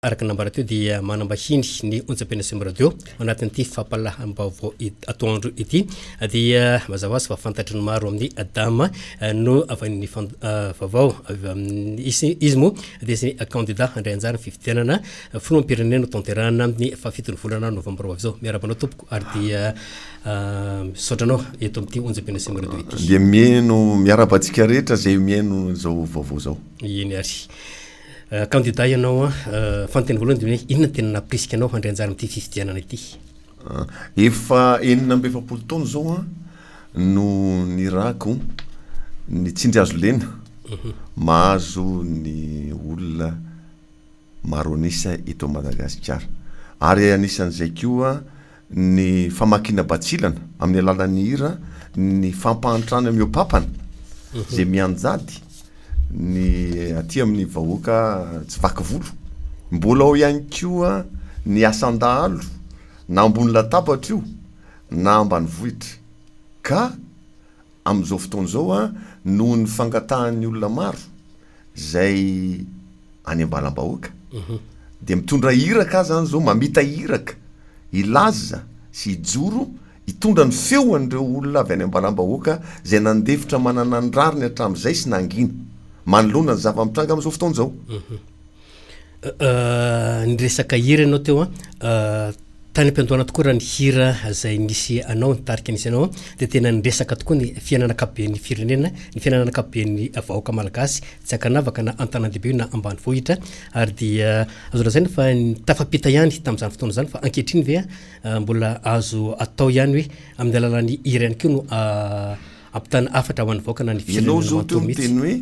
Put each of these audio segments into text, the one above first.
araka nambara teo dia manambahiny ny onjam-pena SM radio anatin'ity fampalaham-baovao atoandro ity dia mazava azy fa fantatry ny maro amin'ny dama no avy ny vaovao izy moa dia sy candidat handray anjara fifidianana filoham-pirenena tanterahana amin'ny fafitony volana novambra avy zao miarabanao tompoko ary dia sotranao eto amin'ity onjam-pena SM radio ity dia mieno miarabantsika rehetra zay mieno zao vaovao zao iny ary candidat ianao fanteny voalohany dia hoe inona tena naprisika anao handray anjara amin'ity fifidianana ity efa 70 taona zao no nirako ny tsindry azo lena mahazo ny olona maro anisa eto Madagasikara ary anisan'izay koa ny famakina batsilana amin'ny alalan'ny hira ny fampahantrana miopapana zay mianjady ny aty amin'ny vahoaka tsy vaky volo mbola ao ihany koa ny asandahalo na ambony latabatra io na ambany vohitra ka amin'izao fotoana zao noho ny fangatahan'ny olona maro zay any ambalam-bahoaka dia mitondra hiraka zany zao mamita hiraka ilaza sy ijoro hitondra ny feo an'ireo olona avy any ambalam-bahoaka zay nandefitra manana ny rariny hatramin'izay sy nangina manoloana ny zava-mitranga amin'izao fotoana zao ny resaka hira ianao teo tany am-piandohana tokoa raha ny hira zay nisy anao nitarika nisy anao dia tena niresaka tokoa ny fiainana akapoben'ny firenena ny fiainana akapoben'ny vahoaka malagasy tsy akanavaka na an-tanan-dehibe na ambany vohitra ary dia azo lazaina fa tafampita ihany tamin'izany fotoana zany fa ankehitriny ve mbola azo atao ihany hoe amin'ny alalan'ny hira ihany koa no ampitana afatra ho an'ny vahoaka na ny firenena zao teo miteny hoe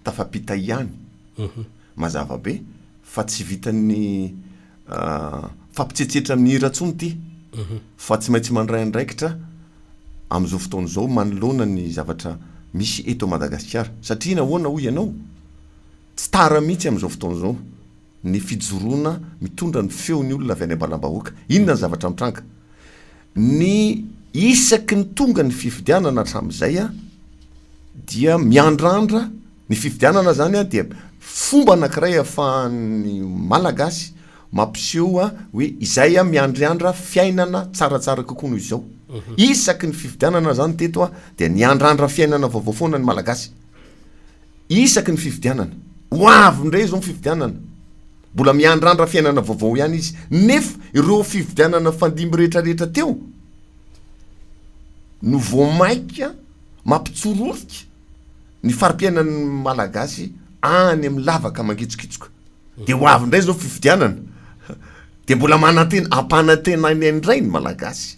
tafampita ihany mazava be fa tsy vitan'ny fampitsetsetra amin'ny hira ntsony ty fa tsy maintsy mandray andraikitra amin'izao fotoana zao manoloana ny zavatra misy eto Madagasikara satria nahoana hoy ianao tsy tara mihitsy amin'izao fotoana zao ny fijoroana mitondra ny feony olona avy any ambalam-bahoaka inona ny zavatra mitranga ny isaky ny tonga ny fifidianana hatramin'izay dia miandrandra ny fifidianana zany dia fomba anankiray ahafahan'ny malagasy mampiseho hoe izay miandriandra fiainana tsaratsara kokoa noho izao isaky ny fifidianana zany teto dia niandrandra fiainana vaovao foana ny malagasy isaky ny fifidianana hoavy indray zao fifidianana mbola miandrandra fiainana vaovao ihany izy nefa ireo fifidianana fandimby rehetrarehetra teo no voamaika mampitsororika ny farim-piainan'ny malagasy any amin'ny lavaka mangitsokitsoka dia hoavy indray zao fifidianana dia mbola manantena ampanantenany indray ny malagasy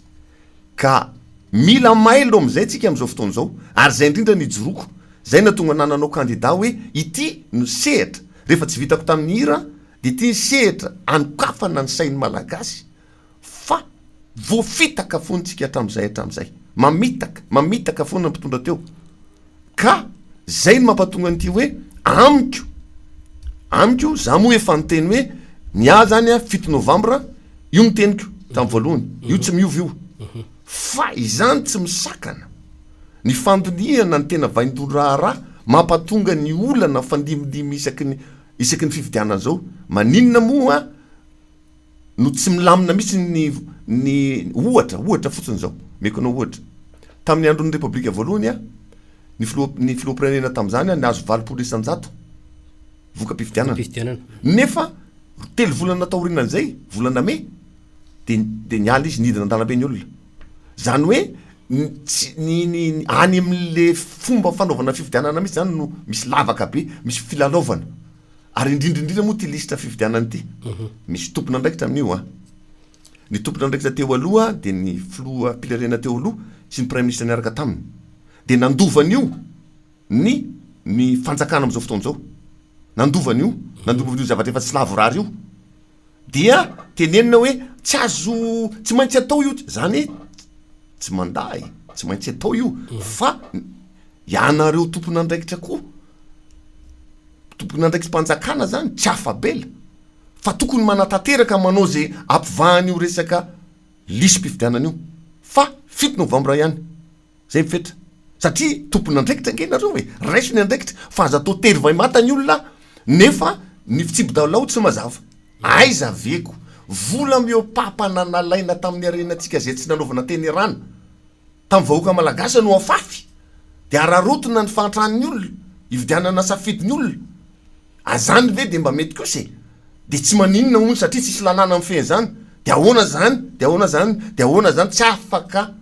ka mila mailo amin'izay tsika amin'izao fotoana zao ary zay indrindra ny joroko zay natonga nananao candidat hoe ity no sehatra rehefa tsy vitako tamin'ny hira dia ity sehatra anokafana ny sain'ny malagasy fa voafitaka fontsika hatramin'izay mamitaka foana mpitondra teo ka zay ny mampatonga n'ity hoe amiko za moa efa niteny hoe nia zany 7 novambra io niteniko tamin'ny voalohany io tsy miovy io fa izany tsy misakana ny fandiniana ny tena vaindon-raharaha mampatonga ny olana fandimidimy isaky ny fifidianana zao maninona moa no tsy milamina mihitsy ny ohatra fotsiny zao mekonao ohatra tamin'ny andron'ny repoblika voalohany ny filoham-pirenena tamin'izany nahazo 20% voka-pifidianana nefa telo volana taorianan'izay volana me dia niala izy nidina an-dalambe ny olona zany hoe ny any amin'le fomba fanaovana fifidianana mihitsy zany no misy lavaka be misy filalaovana ary indrindrindrindra moa ty lisitra fifidianana ity misy tompona andraikitra amin'io ny tompona andraikitra teo aloha dia ny filoham-pirenena teo aloha sy ny prime ministre niaraka taminy dia nandovan'io ny fanjakana amin'izao fotoana zao nandovan'io zavatra efa tsy lavorary io dia tenenina hoe tsy maintsy atao io zany tsy manday tsy maintsy atao io fa ianareo tompona andraikitra koa tompona andraikitra mpanjakana zany tsy afabela fa tokony manatanteraka manao zay ampivahany io resaka lisy-pifidianana io fa 7 novambra ihany zay mifetra satria tompona andraikitra ngenareo hoe raisiny andraikitra fa aza atao tery vai matany olona nefa ny fitsibodalao tsy mazava aiza veko vola meo papananalaina tamin'ny arenantsika zay tsy nanaovana teny rana tamin'ny vahoaka malagasy no afafy de ararotona ny fantranyny olona ividianana safidiny olona azany ve de mba mety kose de tsy maninona ony satria tsisy lalàna amin'ny feny zany de ahoana zany tsy afaka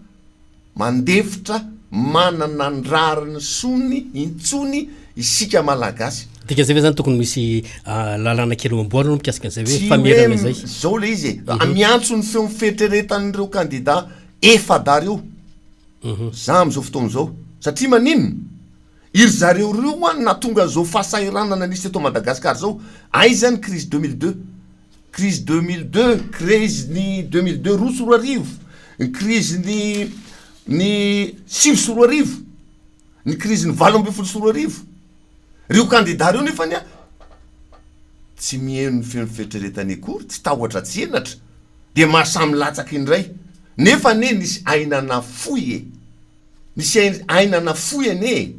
mandefitra manana ny rariny sony intsony isika malagasy dikan'izay ve zany tokony misy lalàna kely amboarina no mikasika an'izay hoe famerana izay zao le izy miantso ny feo mifetreretan'ireo candidat efada reo za am'izao fotoana zao satria maninona iry zareo reo a natonga zao fahasahiranana nisy eto Madagasikara zao aizany crise 2002 crise 2002 crise ny 2002 roa sy roa arivo ny crise ny sivy sy roa arivo ny crise ny valo amby folo sy roa arivo reo candidat reo nefany a tsy mihaino ny feo mifetreretany akory tsy tahotra tsy enatra de mahasamy latsaky indray nefa ne nisy ainana foy nisy ainana foy ane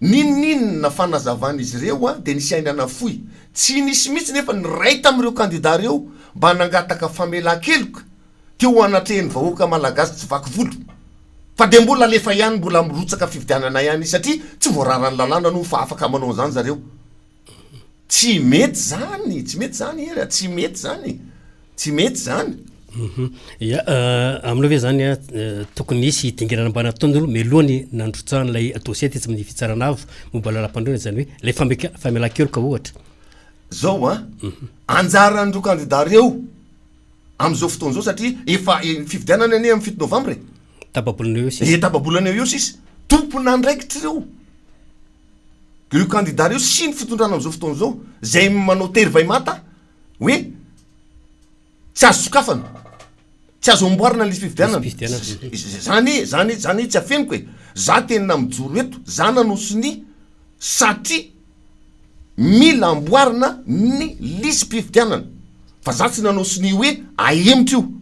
ninona fanazavana izy reo a de nisy ainana foy tsy nisy mihitsy nefa ny ray tamin'ireo candidat reo mba nangataka famela-keloka teo anatrehany vahoaka malagasy tsy vaky volo fa de mbola lefa ihany mbola mirotsaka fividianana ihany satria tsy voararany lalàna no fa afaka manao zany zareo tsy mety zany era tsy mety zany ya aminao ve zany a tokony isy dingerana mbana tondolo melohany nandrotsahanyilay dossier ty tsy amin'ny fitsarana avo momba lalam-pandroana zany hoe lay famela-keloka ohatra zao a anjaran'ireo candidat reo am'izao fotoana zao satria efa fividianana ane amin'ny 7 novembre tababolana eo sisy tababolana eo sisy tompona andraikitra reo ireo candidat reo sy ny fitondrana am'izao fotoana zao zay manao tery vai mata hoe tsy azo sokafana tsy azo amboarina lisy fividianana zany tsy afeniko e za tena mijoro eto za nanosiny satria mila amboarina ny lisy mpividianana fa za tsy nanosiny hoe aemitra io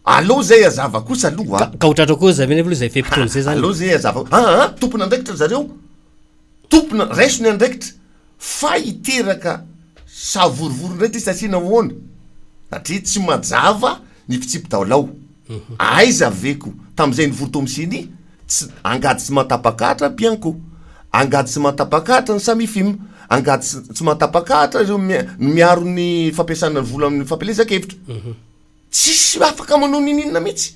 allo zay azava kosa aloha ka otratra koa zaveny aloha zay fepitony zay zany allo zay azava tompona andraikitra zareo tompona raisony andraikitra fa iteraka savorivory ndraiky izy asiana hoana satria tsy majava ny fitsipitaolao aiza veko tam'izay ny vorotomisiny angady tsy matapakatra bianco angady tsy matapakatra ny samifim angady tsy matapakatra reo miaro ny fampiasana ny vola amin'ny fampelezakevitra tsisy afaka manao ninina mihitsy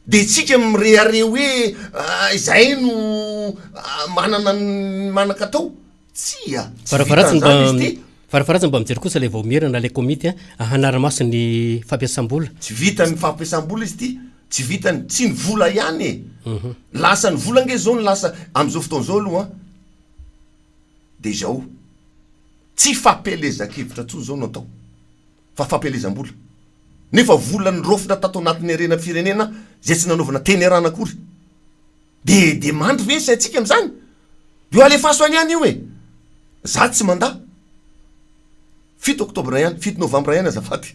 de tsika mireare hoe izay no manana manaka atao tsia farafaratsy mba mijery kosa le vao mierana le komity hanara-maso ny fampiasam-bola tsy vitany fampiasam-bola izy ty tsy vitany tsy ny vola ihany lasa ny vola nge zao ny lasa am'izao fotoana zao aloha de zao tsy fampelezakevitra tsony zao no atao fa fampelezam-bola nefa vola ny rofina tato anatin'ny arena firenena zay tsy nanaovana teny arana akory de mandry ve sy atsika am'zany de o alefaso any ihany io e za tsy manda 7 octobre ihany 7 novembre ihany azafady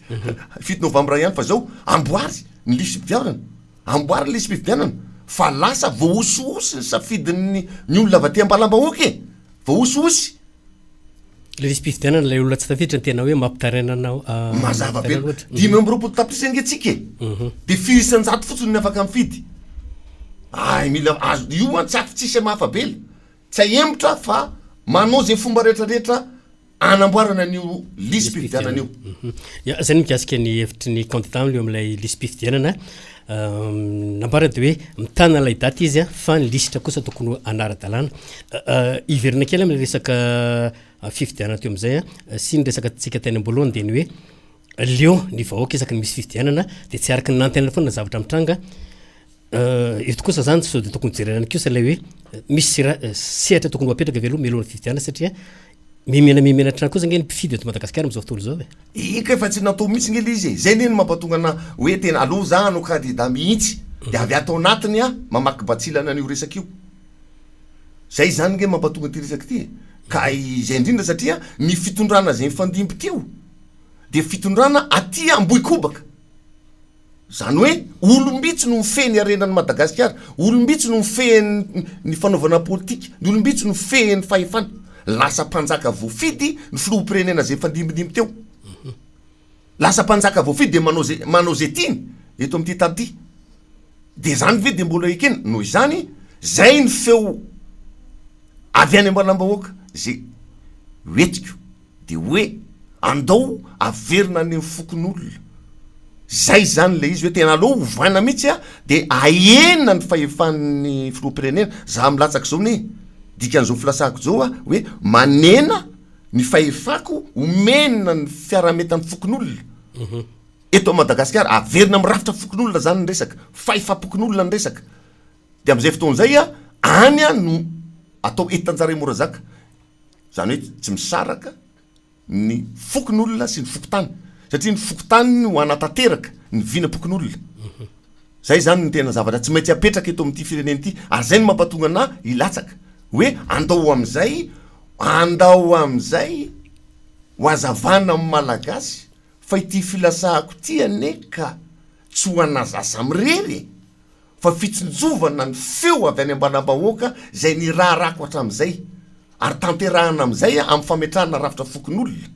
7 novembre ihany fa zao amboary ny lisy mpividianana amboary lisy mpividianana fa lasa voaososy ny safidiny ny olona va te-ambalam-bahoaka e voaososy le lisy mpividianana lay olona tsy tafiditra ny tena hoe mampitarenanao mazava be 5 tapitrisa angatsika de fiisan-jato fotsiny ny afaka mifidy mila azo io a tsy afy tsisy mahafabela tsy aemitra fa manao zay fomba rehetrarehetra anamboarana an'io lisy mpividianana io zany mikasika ny hevitry ny candidat io am'ilay lisy mpividianana nambarana de hoe mitana lay daty izy a fa ny lisitra kosa tokony anara-dalàna iverina kely am'le resaka fividianana teo am'izay sy ny resaka tsika teny ambolohany de ny hoe leo ny vahoaka isaky ny misy fividianana de tsy araky ny nantenana foana zavatra mitranga eto kosa zany sao de tokony jerenana kosa lay hoe misy sehatra tokony apetraka veloha melohany fividianana satria mimena trano kosa nge ny mpifidy eto Madagasikara am'izao fotoana zao e ika efa tsy natao mihitsy nge le izy zay neny mampatonga hoe tena aloha za no candidat mihitsy de avy atao anatiny a mamaky batsilana an'io resaka io zay zany nge mampatonga ty resaky ty ka izay indrindra satria ny fitondrana zay mifandimby tio de fitondrana aty amboikobaka zany hoe olombitsy no mifehy arenany Madagasikara olombitsy no mifehy ny fanaovana politika ny olombitsy no mifehy ny fahefana lasa mpanjaka voafidy ny filoham-pirenena zay fandimidimy teo lasa mpanjaka voafidy de manao zay tiany eto am'ty tady de zany ve de mbola ekena noho izany zay ny feo avy any ambalam-bahoaka zay hoetiko de hoe andao averina any fokon'olona zay zany le izy hoe tena aloha ovaina mihitsy a de ahena ny fahefan'ny filoham-pirenena za milatsaka zao ne dikan'izao filasako zao a hoe manena ny fahefako omenina ny fiarametan'ny fokon'olona eto Madagasikara averina mirafitra fokon'olona zany ny resaka fahefapokon'olona ny resaka de am'izay fotoan'izay a any a no atao etanjara mora zaka zany hoe tsy misaraka ny fokon'olona sy ny fokotany satria ny fokotany no anatanteraka ny vinapokon'olona zay zany ny tena zavatra tsy maintsy apetraka eto amin'ity firenena ity ary zay ny mampatonga ana ilatsaka hoe andao am'izay ho azavana amin'ny malagasy fa ity filasahako ty ane ka tsy ho anazasa mirery fa fitsinjovana ny feo avy any ambalam-bahoaka zay ny raharako hatramin'izay ary tanterahana am'izay amin'ny fametrahana rafitra fokon'olona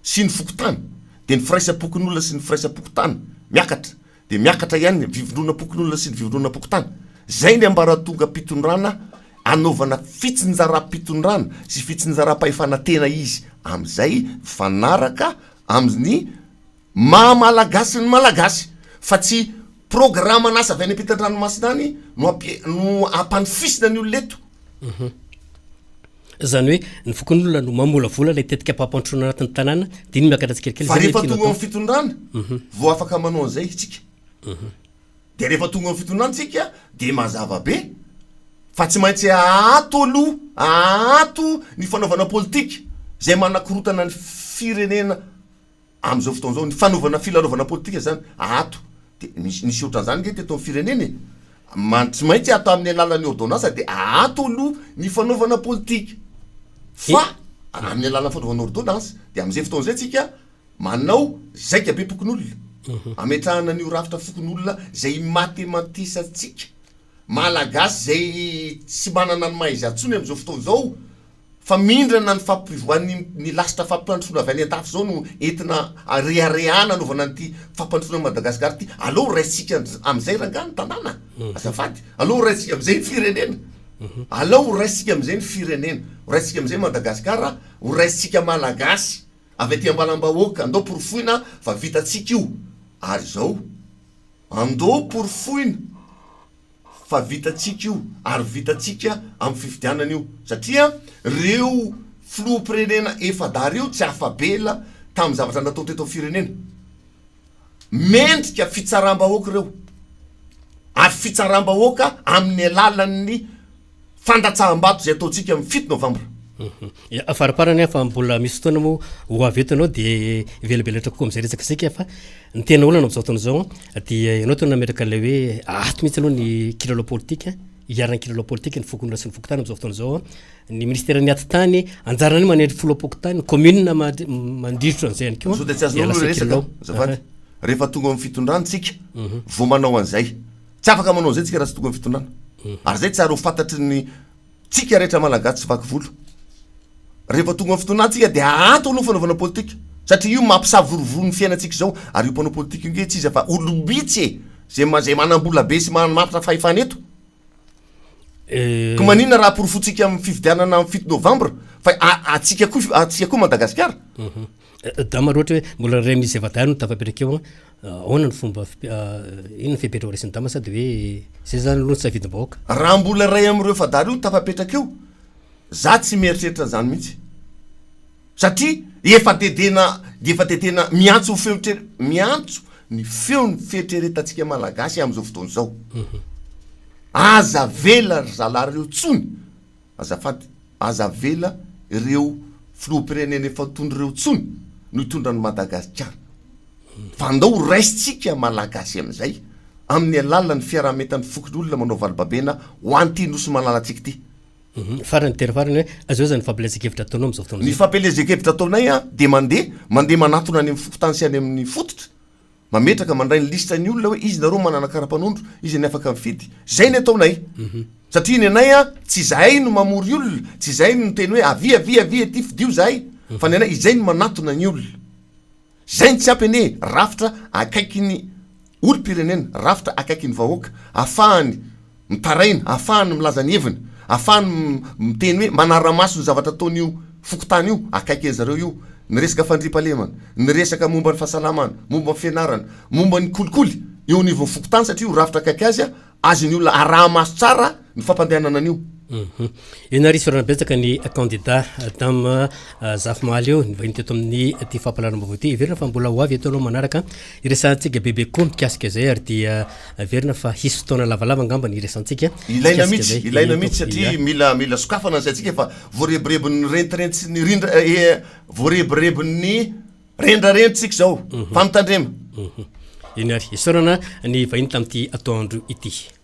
sy ny fokotany de ny firaisapokon'olona sy ny firaisapokotany miakatra de miakatra ihany ny vivondrona-pokon'olona sy ny vivondrona-pokotany zay ny ambaratonga mpitondrana anaovana fitsinjara-pitondrana sy fitsinjara-pahefana tena izy am'izay fanaraka amin'ny mahamalagasy ny malagasy fa tsy programa nasa avy any ampitan-dranomasina any no ampanifisina ny oloneto zany hoe ny fokon'olona no mamolavola lay tetika mpampantronana anatin'ny tanàna de iny miakatra tsikelikely fa rehefa tonga amin'ny fitondrana vo afaka manao an'izay tsika de rehefa tonga amin'ny fitondrana tsika de mazava be fa tsy maintsy ahato aloha ahato ny fanaovana politika zay manakorotana ny firenena am'izao fotoan'izao ny fanaovana filarovana politika zany ahato de nisy ohatran'izany nge teto amin'ny firenena tsy maintsy atao amin'ny alalan'ny ordonnance de ahato aloha ny fanaovana politika fa amin'ny alalan'ny fanaovana ordonnance de am'izay fotoan'izay tsika manao zaika be pokon'olona ametrahana an'io rafitra fokon'olona zay matematisy malagasy zay tsy manana ny maizy atsony am'izao fotoan'izao fa mindrana ny fampivoany lasitra fampandrosoana avy any an-tafy zao no entina reharehana anaovana an'ity fampandrosoana Madagasikara ty aloha raisitsika am'izay rangany tanàna azafady aloha raisitsika am'izay ny firenena aloha raisitsika am'izay ny firenena raisitsika am'izay Madagasikara ho raisitsika malagasy avy aty ambalam-bahoaka andao porofoina fa vitatsika io ary zao andao porofoina fa vitatsika io ary vitatsika amin'ny fifidianana io satria reo filoham-pirenena efadara io tsy afabela tamin'ny zavatra natao teto firenena mendrika fitsaram-bahoaka reo ary fitsaram-bahoaka amin'ny alalan'ny fandatsaham-bato zay ataotsika amin'ny 7 novambra afaraparany fa mbola misy fotoana moa ho avy eto anao de velabelatra kokoa am'izay resaka sika fa ny tena olana am'izao taon'izao de ianao tena nameraka le hoe ato mihitsy aloha ny kilalao politika hiarany kilalao politika ny fokon'olona sy ny fokotany am'izao fotoan'izao ny ministera ny aty tany anjarany manendry folo-pokotany commune mandritro an'izay ihany koa so de tsy azon'olo resaka zafady rehefa tonga amin'ny fitondrana tsika vo manao an'izay tsy afaka manao an'izay tsika raha tsy tonga amin'ny fitondrana ary zay tsara ho fantatry ny tsika rehetra malagasy tsy vaky volo rehefa tonga amin'ny fitondrana tsika de ato aloha fanaovana politika satria io mampisavorovoro ny fiainatsika zao ary io mpanao politika io nge tsy izy fa olom-bitsy zay manam-bola be sy mamapitra fahefana eto ko manina raha porofotsika amin'ny fifidianana amin'ny 7 novambra fa atsika koa Madagasikara dama loatra hoe mbola ray misy evadary no tafapetraka eo ahoana ny fomba ino ny fepetra horesin'ny dama sady hoe zay zany aloha ny safidim-bahoaka raha mbola ray am'ireo evadary io tafapetraka eo za tsy mieritreritra zany mihitsy satria efa tetena miantso ny feony fieritreretantsika malagasy am'izao fotoana zao aza vela zala reo tsony azafady aza vela ireo filoham-pirenena efa tondroreo tsony no hitondrany Madagasikara fa andao raisitsika malagasy am'izay amin'ny alalany fiarahametan'ny fokon'olona manao valibabena ho an'ity nosy malalatsika ty farany tera farany hoe azao zany fampilezekevitra ataonao am'izao fotoana ny fampilezekevitra ataonay a de mandeha manatona any amin'ny fokotany sy any amin'ny fototra mametraka mandray ny lista ny olona hoe izy nareo manana karapanondro izy ny afaka mifidy zay ny ataonay satria ny anay a tsy zahay no mamory olona tsy zay no teny hoe avia ty fidio zahay fa ny anay izay no manatona ny olona zay ny tsy ampy ane rafitra akaiky ny olo-pirenena rafitra akaiky ny vahoaka ahafahany mitaraina ahafahany milaza ny heviny ahafahany miteny hoe manara-maso ny zavatra ataon'io fokotany io akaiky zareo io ny resaka fandriampalemana ny resaka momba ny fahasalamana momba ny fianarana momba ny kolikoly eo nivon'ny fokotany satria io rafitra akaiky azy a azony olona araha-maso tsara ny fampandehanana an'io ianary sorana betsaka ny candidat tame zafy-mahaly eo ny vahiny teto amin'ny ty fampalalambavao ty verina fa mbola ho avy eto anao manaraka iresantsika bebe koa mikasika zay ary dia verina fa hisy fotoana lavalava angamba ny iresantsika ilaina mihitsy satria mila sokafana zay atsika fa voarebirebin'ny rentirenty sy ny rindra voarebirebin'ny rendrarentritsika zao famitandrema ianary isorana ny vahiny tam'ty atoandro ity